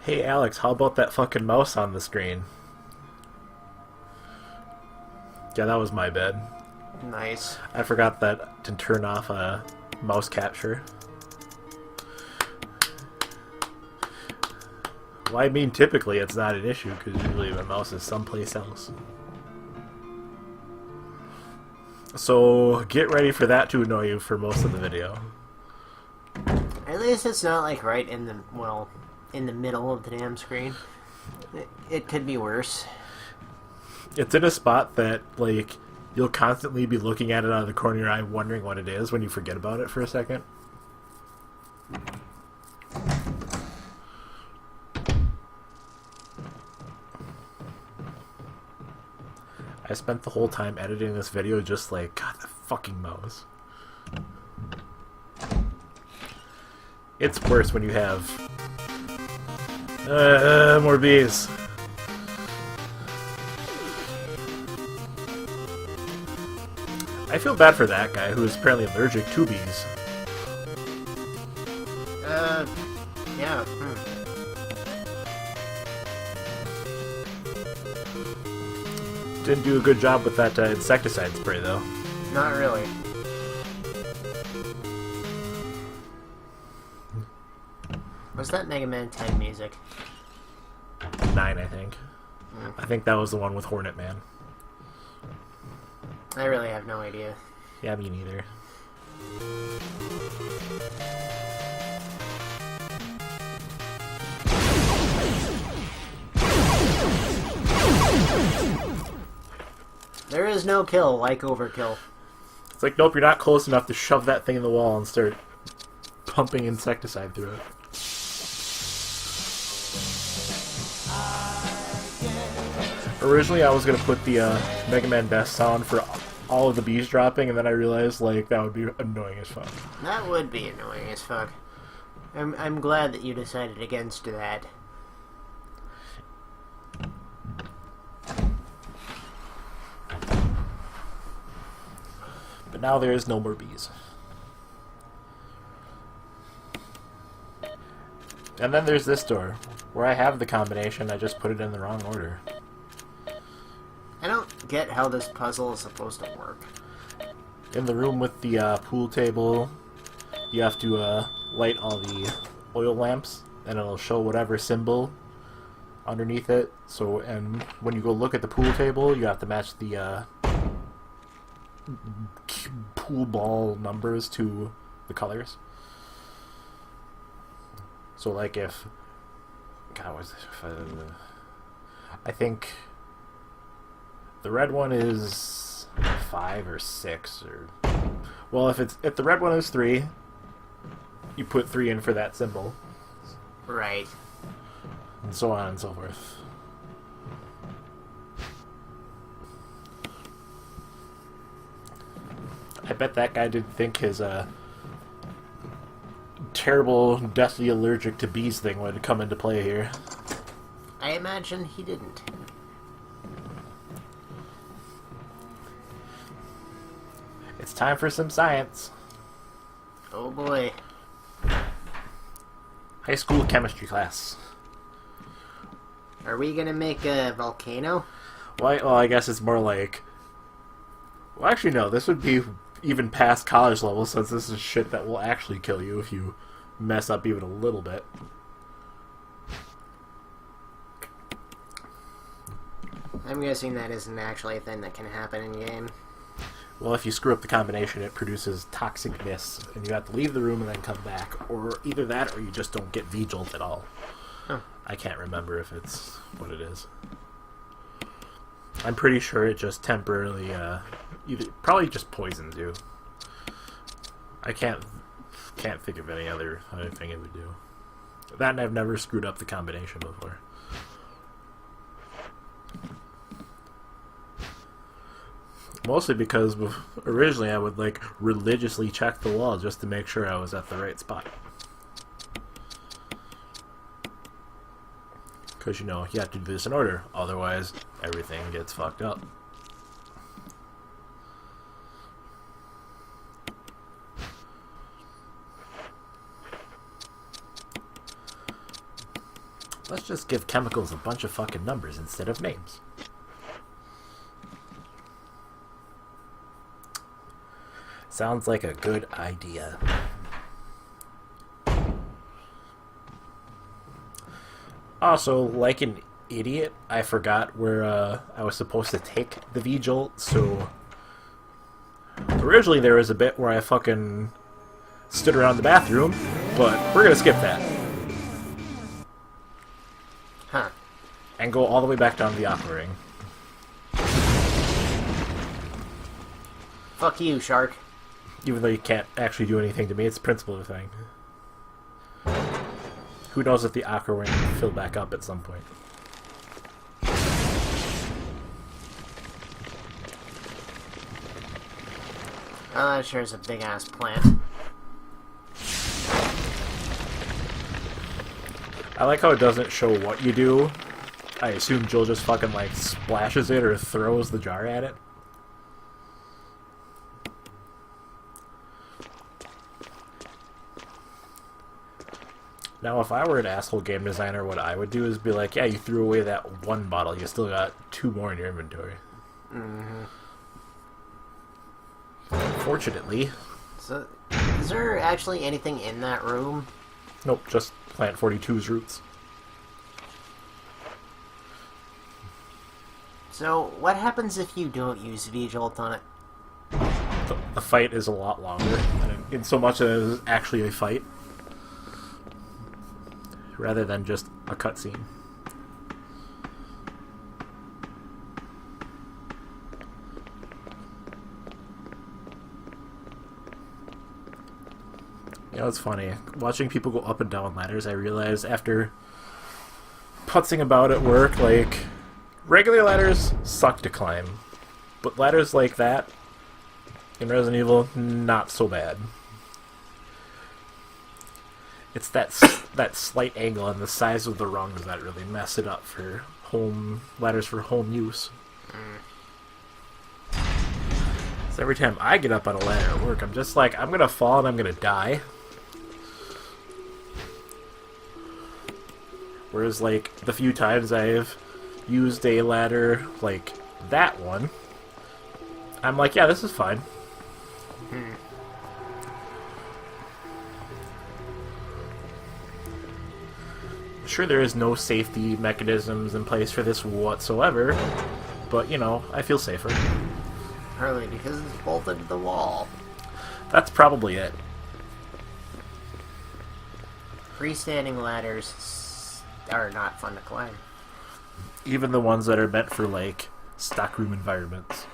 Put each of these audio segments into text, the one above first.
Hey Alex, how about that fucking mouse on the screen? Yeah, that was my bad. Nice. I forgot that to turn off mouse capture. Well, I mean, typically it's not an issue because usually the mouse is someplace else. So get ready for that to annoy you for most of the video. At least it's not like right in the in the middle of the damn screen. It could be worse. It's in a spot that like you'll constantly be looking at it out of the corner of your eye, wondering what it is when you forget about it for a second. I spent the whole time editing this video just like, God, that fucking mouse. It's worse when you have more bees. I feel bad for that guy who is apparently allergic to bees. Yeah. Didn't do a good job with that insecticide spray, though. Not really. Was that Mega Man 10 music? 9, I think. I think that was the one with Hornet Man. I really have no idea. Yeah, me neither. There is no kill like overkill. It's like, nope, you're not close enough to shove that thing in the wall and start pumping insecticide through it. Originally, I was going to put the Mega Man Best sound for all of the bees dropping, and then I realized, like, that would be annoying as fuck. That would be annoying as fuck. I'm glad that you decided against that. But now there is no more bees. And then there's this door, where I have the combination, I just put it in the wrong order. I don't get how this puzzle is supposed to work. In the room with the pool table, you have to light all the oil lamps, and it'll show whatever symbol underneath it. So, and when you go look at the pool table, you have to match the pool ball numbers to the colors. So, like if, God, what was this? I think the red one is 5 or 6, or well, if the red one is 3, you put 3 in for that symbol, Right. and so on and so forth. I bet that guy didn't think his terrible, deathly allergic to bees thing would come into play here. I imagine he didn't. It's time for some science. Oh boy. High school chemistry class. Are we gonna make a volcano? Well, I guess it's more like... Well, actually, no. This would be even past college level, since this is shit that will actually kill you if you mess up even a little bit. I'm guessing that isn't actually a thing that can happen in game. Well, if you screw up the combination, it produces toxic mist, and you have to leave the room and then come back. Or either that, or you just don't get V-jolt at all. Huh. I can't remember if it's what it is. I'm pretty sure it just temporarily, probably just poisons you. I can't think of any other thing it would do. That, and I've never screwed up the combination before. Mostly because originally I would like religiously check the wall just to make sure I was at the right spot. Because, you know, you have to do this in order, otherwise everything gets fucked up. Let's just give chemicals a bunch of fucking numbers instead of names. Sounds like a good idea. Also, like an idiot, I forgot where I was supposed to take the V-Jolt, so originally there was a bit where I fucking stood around the bathroom, but we're gonna skip that. Huh. And go all the way back down to the aqua ring. Fuck you, shark. Even though you can't actually do anything to me, it's the principle of the thing. Who knows if the aqua ring will fill back up at some point. Oh, that sure is a big-ass plant. I like how it doesn't show what you do. I assume Jill just fucking, like, splashes it or throws the jar at it. Now, if I were an asshole game designer, what I would do is be like, yeah, you threw away that one bottle. You still got 2 more in your inventory. Mm-hmm. Fortunately. So, is there actually anything in that room? Nope, just Plant 42's roots. So, what happens if you don't use V-Jolt on it? The fight is a lot longer, in so much as it is actually a fight, rather than just a cutscene. You know, it's funny. Watching people go up and down ladders, I realized after putzing about at work, like, regular ladders suck to climb. But ladders like that, in Resident Evil, not so bad. It's that slight angle and the size of the rungs that really mess it up for ladders for home use. So every time I get up on a ladder at work, I'm just like, I'm gonna fall and I'm gonna die. Whereas, like, the few times I've used a ladder like that one, I'm like, yeah, this is fine. Sure, there is no safety mechanisms in place for this whatsoever, but, you know, I feel safer. Partly because it's bolted to the wall. That's probably it. Freestanding ladders are not fun to climb. Even the ones that are meant for, like, stockroom environments.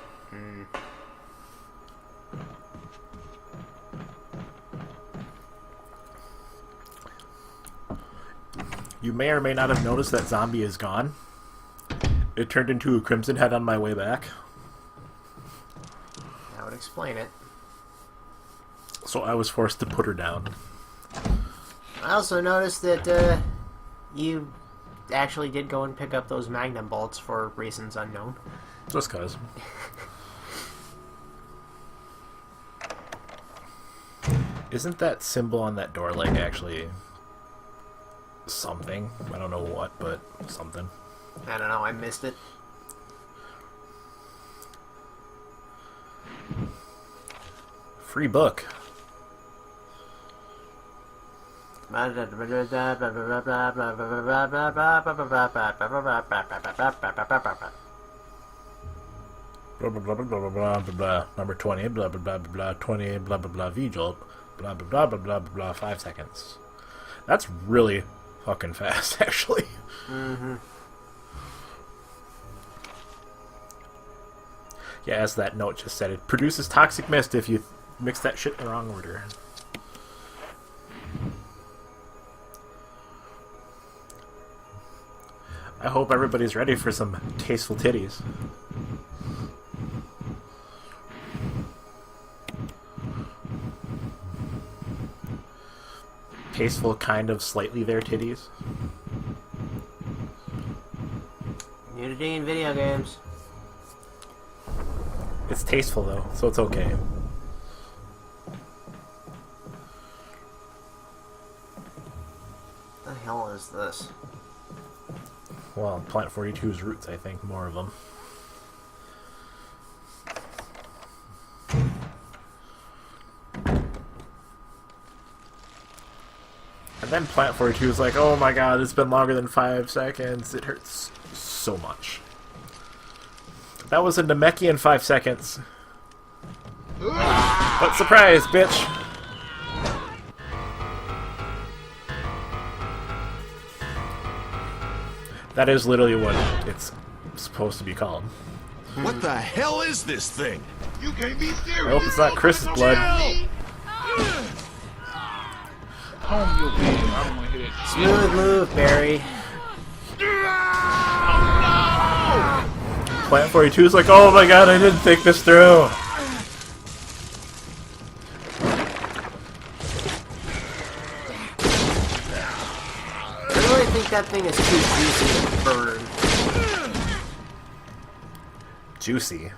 You may or may not have noticed that zombie is gone. It turned into a crimson head on my way back. That would explain it. So I was forced to put her down. I also noticed that you actually did go and pick up those magnum bolts for reasons unknown. Just cause. Isn't that symbol on that door, like, actually something? I don't know what, but something. I don't know, I missed it. Free book. Blah blah blah blah blah blah blah blah. Number 20, blah blah blah blah 20, blah blah blah V-Jolt, blah blah blah blah blah blah 5 seconds. That's really fucking fast, actually. Yeah, as that note just said, it produces toxic mist if you mix that shit in the wrong order. I hope everybody's ready for some tasteful titties. Tasteful, kind of, slightly there titties. Nudity in video games. It's tasteful, though, so it's okay. What the hell is this? well, Plant 42's roots, I think, more of them. And then Plant 42 is like, oh my god, it's been longer than 5 seconds. It hurts so much. That was a Namekian 5 seconds. But surprise, bitch! That is literally what it's supposed to be called. What the hell is this thing? You can't be serious. I hope it's not Chris's blood. Home your baby. I don't want to hear that. Smooth move, Barry. Plant 42 is like, oh my god, I didn't think this through. I really think that thing is too juicy to burn. Juicy.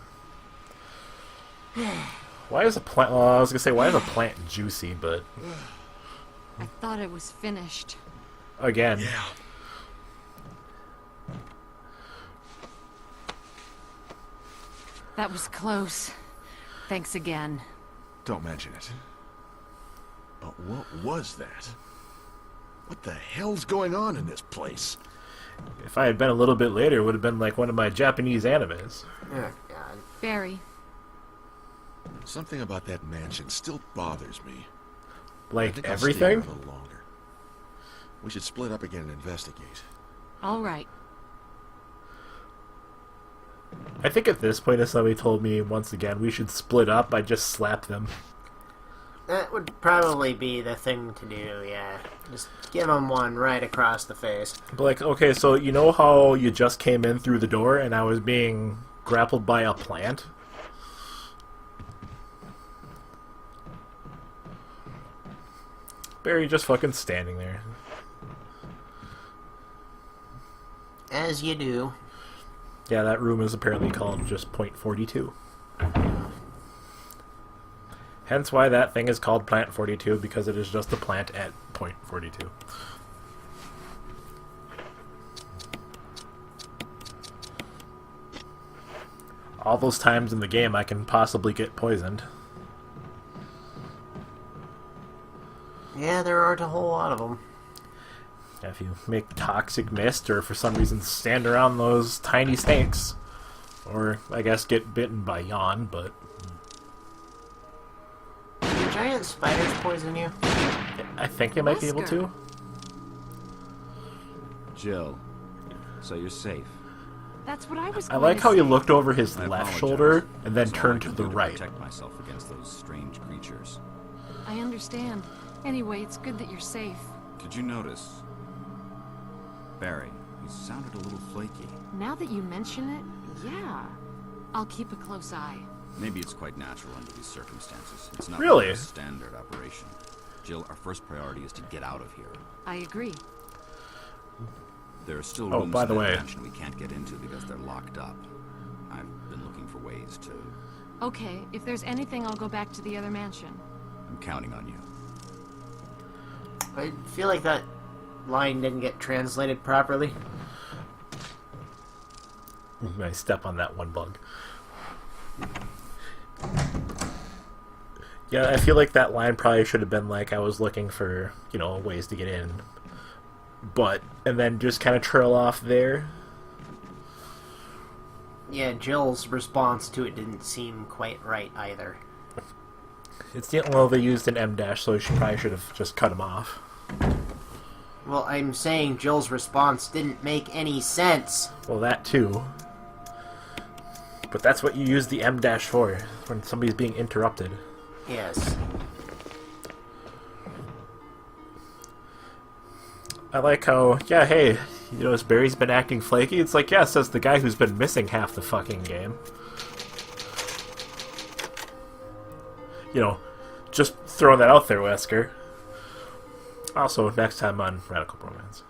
Why is a plant... Well, I was gonna say, why is a plant juicy, but... I thought it was finished. Again. Yeah. That was close. Thanks again. Don't mention it. But what was that? What the hell's going on in this place? If I had been a little bit later, it would have been like one of my Japanese animes. Oh, God. Barry, Something about that mansion still bothers me. I Like think I'll stay here everything? a little longer. We should split up again and investigate. all right. I think at this point, if somebody told me once again we should split up, I'd just slap them. That would probably be the thing to do, yeah. Just give him one right across the face. But like, okay, so you know how you just came in through the door and I was being grappled by a plant? Barry just fucking standing there. As you do. Yeah, that room is apparently called just Point 42. Hence why that thing is called Plant 42, because it is just a plant at Point 42. All those times in the game I can possibly get poisoned. Yeah, there aren't a whole lot of them. If you make toxic mist, or for some reason stand around those tiny snakes. Or, I guess, get bitten by yawn, but... Do giant spiders poison you? I think they might be able Oscar. to. Jill, so you're safe. That's what I was I going like to how he say. looked over his I left apologize. shoulder and then It's all I turned to can the do right. Protect myself against those strange creatures. I understand. Anyway, it's good that you're safe. Did you notice? Barry, you sounded a little flaky. Now that you mention it, yeah. I'll keep a close eye. Maybe it's quite natural under these circumstances. It's not Really? a standard operation. Jill, our first priority is to get out of here. I agree. There are still Oh, rooms by in the that way. mansion we can't get into because they're locked up. I've been looking for ways to... Okay, if there's anything, I'll go back to the other mansion. I'm counting on you. I feel like that line didn't get translated properly. I step on that one bug. Yeah, I feel like that line probably should have been like, I was looking for, ways to get in. But, and then just kind of trail off there. Yeah, Jill's response to it didn't seem quite right either. It's they used an M dash, so she probably should have just cut him off. Well, I'm saying Jill's response didn't make any sense. Well, that too. But that's what you use the M dash for, when somebody's being interrupted. Yes. I like how, yeah, hey, has Barry's been acting flaky? It's like, yeah, says the guy who's been missing half the fucking game. Just throwing that out there, Wesker. Also, next time on Radical Bromance.